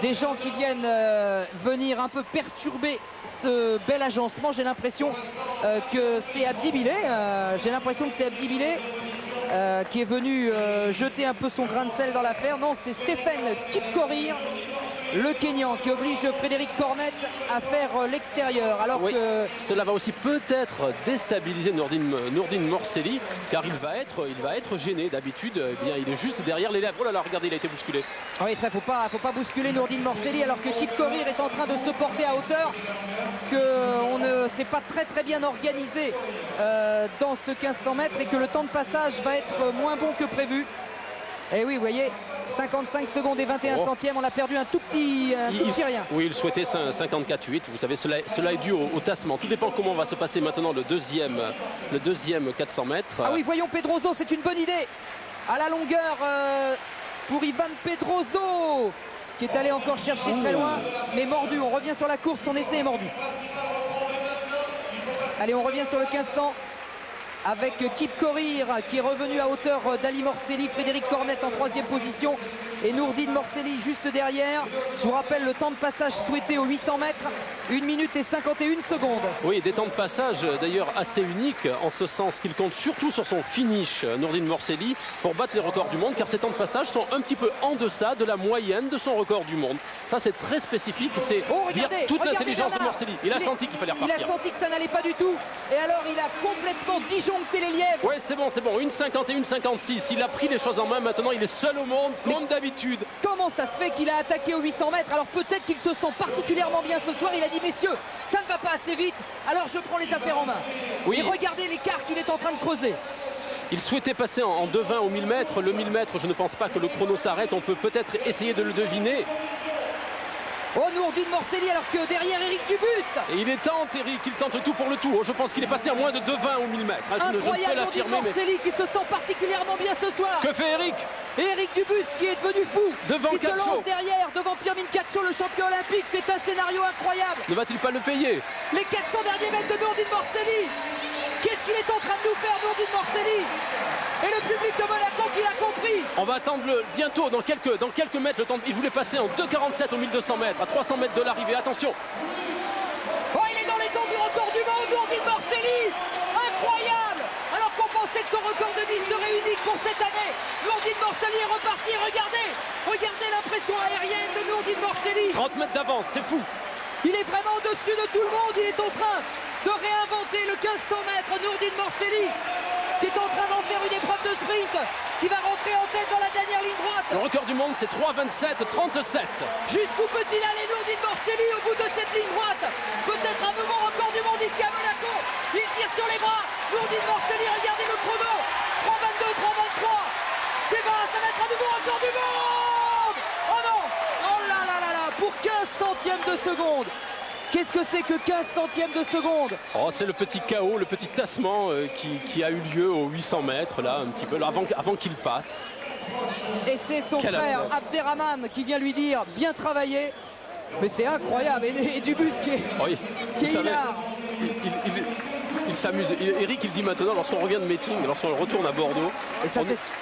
Des gens qui viennent venir un peu perturber ce bel agencement. J'ai l'impression que c'est Abdi Bile. Qui est venu jeter un peu son grain de sel dans l'affaire. Non, c'est Stephen Kipkorir, le Kenyan, qui oblige Frédéric Cornette à faire l'extérieur. Alors oui, que cela va aussi peut-être déstabiliser Nourdine Morselli, car il va être gêné. D'habitude, eh bien, il est juste derrière les lèvres. Oh là là, regardez, il a été bousculé. oui, ça faut pas bousculer Nourdine Morselli, alors que Kipkorir est en train de se porter à hauteur, qu'on ne s'est pas très bien organisé dans ce 1500 mètres et que le temps de passage va être moins bon que prévu. Et oui, vous voyez, 55 secondes et 21 centièmes, on a perdu un tout petit rien. Oui, il souhaitait 54,8. Vous savez, cela est dû au tassement. Tout dépend comment va se passer maintenant le deuxième 400 mètres. Ah oui, voyons Pedroso, c'est une bonne idée. À la longueur pour Ivan Pedroso, qui est allé encore chercher très loin, mais mordu. On revient sur la course, son essai est mordu. Allez, on revient sur le 1500. Avec Kipkorir qui est revenu à hauteur d'Ali Morselli, Frédéric Cornette en troisième position et Nourdine Morselli juste derrière. Je vous rappelle le temps de passage souhaité aux 800 mètres, 1 minute et 51 secondes. Oui, des temps de passage d'ailleurs assez uniques, en ce sens qu'il compte surtout sur son finish, Nourdine Morselli, pour battre les records du monde, car ces temps de passage sont un petit peu en deçà de la moyenne de son record du monde. Ça, c'est très spécifique, c'est dire toute l'intelligence de Morselli. Il a senti qu'il fallait repartir. Il a senti que ça n'allait pas du tout, et alors il a complètement disjoncté les lièvres. Ouais, c'est bon, 1,51, 56. Il a pris les choses en main, maintenant il est seul au monde, comme d'habitude. Comment ça se fait qu'il a attaqué aux 800 mètres? Alors peut-être qu'il se sent particulièrement bien ce soir. Il a dit, messieurs, ça ne va pas assez vite, alors je prends les affaires en main. Oui. Et regardez l'écart qu'il est en train de creuser. Il souhaitait passer en 2,20 au 1000 mètres. Le 1000 mètres, je ne pense pas que le chrono s'arrête. On peut peut-être essayer de le deviner. Oh, Nourdine Morselli, alors que derrière Eric Dubus. Et il tente, Eric, il tente le tout pour le tout. Oh, je pense qu'il est passé à moins de 2,20 au 1000 mètres. Incroyable, Nourdine Morselli qui se sent particulièrement bien ce soir. Que fait Eric? Et Eric Dubus qui est devenu fou. Devant qui se lance derrière, devant Pirmin Caccio, le champion olympique. C'est un scénario incroyable. Ne va-t-il pas le payer? Les 400 derniers mètres de Nourdine Morselli. Qu'est-ce qu'il est en train de nous faire, Nourdine Morselli? Et le public de Monaco qui l'a compris. On va attendre bientôt, dans quelques mètres, le temps. Il voulait passer en 2,47 au 1200 mètres, à 300 mètres de l'arrivée. Attention. Oh, il est dans les temps du record du monde, Nourdine Morselli. Incroyable. Alors qu'on pensait que son record de 10 serait unique pour cette année. Nourdine Morselli est reparti. Regardez l'impression aérienne de Nourdine Morselli. 30 mètres d'avance, c'est fou. Il est vraiment au-dessus de tout le monde. Il est en train de réinventer le 1500 mètres. Nourdine Morselli qui est en train d'en faire une épreuve de sprint, qui va rentrer en tête dans la dernière ligne droite. Le record du monde, c'est 3,27,37. Jusqu'où peut-il aller, Nourdine Morselli, au bout de cette ligne droite? Peut-être un nouveau record du monde ici à Monaco. Il tire sur les bras. Nourdine Morselli, regardez le chrono. 3,22, 3,23. C'est bon, ça va être un nouveau record du monde. Oh non. Oh là là là là. Pour 15 centièmes de seconde. Qu'est-ce que c'est que 15 centièmes de seconde? Oh, c'est le petit chaos, le petit tassement qui a eu lieu aux 800 mètres, là, un petit peu, là, avant qu'il passe. Et c'est son frère Abderrahmane qui vient lui dire bien travaillé. Mais c'est incroyable. Et Dubus qui est hilar. Il s'amuse. Eric, il dit maintenant, lorsqu'on revient de meeting, lorsqu'on retourne à Bordeaux, et ça,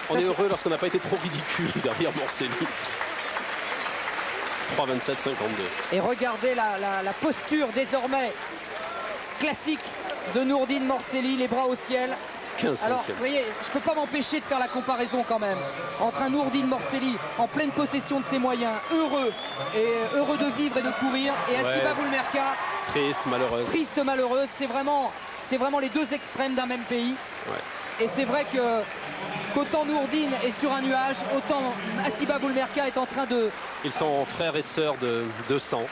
on est heureux lorsqu'on n'a pas été trop ridicule derrière Morselli. 3,27,52. Et regardez la posture désormais classique de Nourdine Morselli, les bras au ciel. 15 Alors, vous voyez, je ne peux pas m'empêcher de faire la comparaison quand même entre un Nourdine Morselli en pleine possession de ses moyens, heureux de vivre et de courir, et Assiba Boulmerka, triste, malheureuse. Triste, malheureuse. C'est vraiment les deux extrêmes d'un même pays. Ouais. Et c'est vrai qu'autant Nourdine est sur un nuage, autant Assiba Boulmerka est en train de... Ils sont frères et sœurs de sang.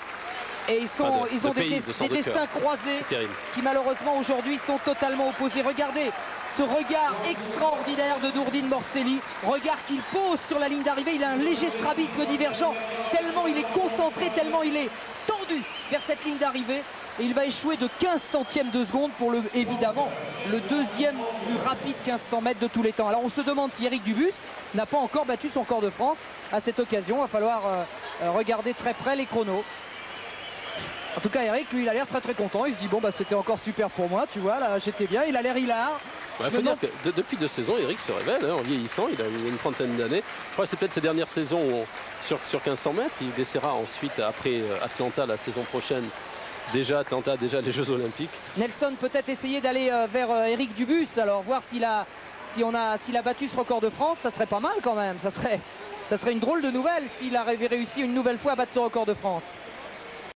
Et ils ont des destins croisés qui malheureusement aujourd'hui sont totalement opposés. Regardez ce regard extraordinaire de Nourdine Morselli. Regard qu'il pose sur la ligne d'arrivée. Il a un léger strabisme divergent, tellement il est concentré, tellement il est tendu vers cette ligne d'arrivée. Et il va échouer de 15 centièmes de seconde pour évidemment le deuxième plus rapide 1500 mètres de tous les temps. Alors on se demande si Eric Dubus n'a pas encore battu son record de France à cette occasion. Il va falloir regarder très près les chronos. En tout cas, Eric, lui, il a l'air très content. Il se dit bon, bah c'était encore super pour moi, tu vois, là j'étais bien. Il a l'air hilar. Il faut dire que depuis 2 saisons, Eric se révèle en vieillissant. Il a eu une trentaine d'années. Je crois que c'est peut-être ses dernières saisons sur 1500 mètres. Il essaiera ensuite, après Atlanta, la saison prochaine. Déjà Atlanta, déjà les Jeux Olympiques. Nelson peut-être essayer d'aller vers Eric Dubus, alors voir s'il a battu ce record de France. Ça serait pas mal quand même. Ça serait une drôle de nouvelle s'il avait réussi une nouvelle fois à battre ce record de France.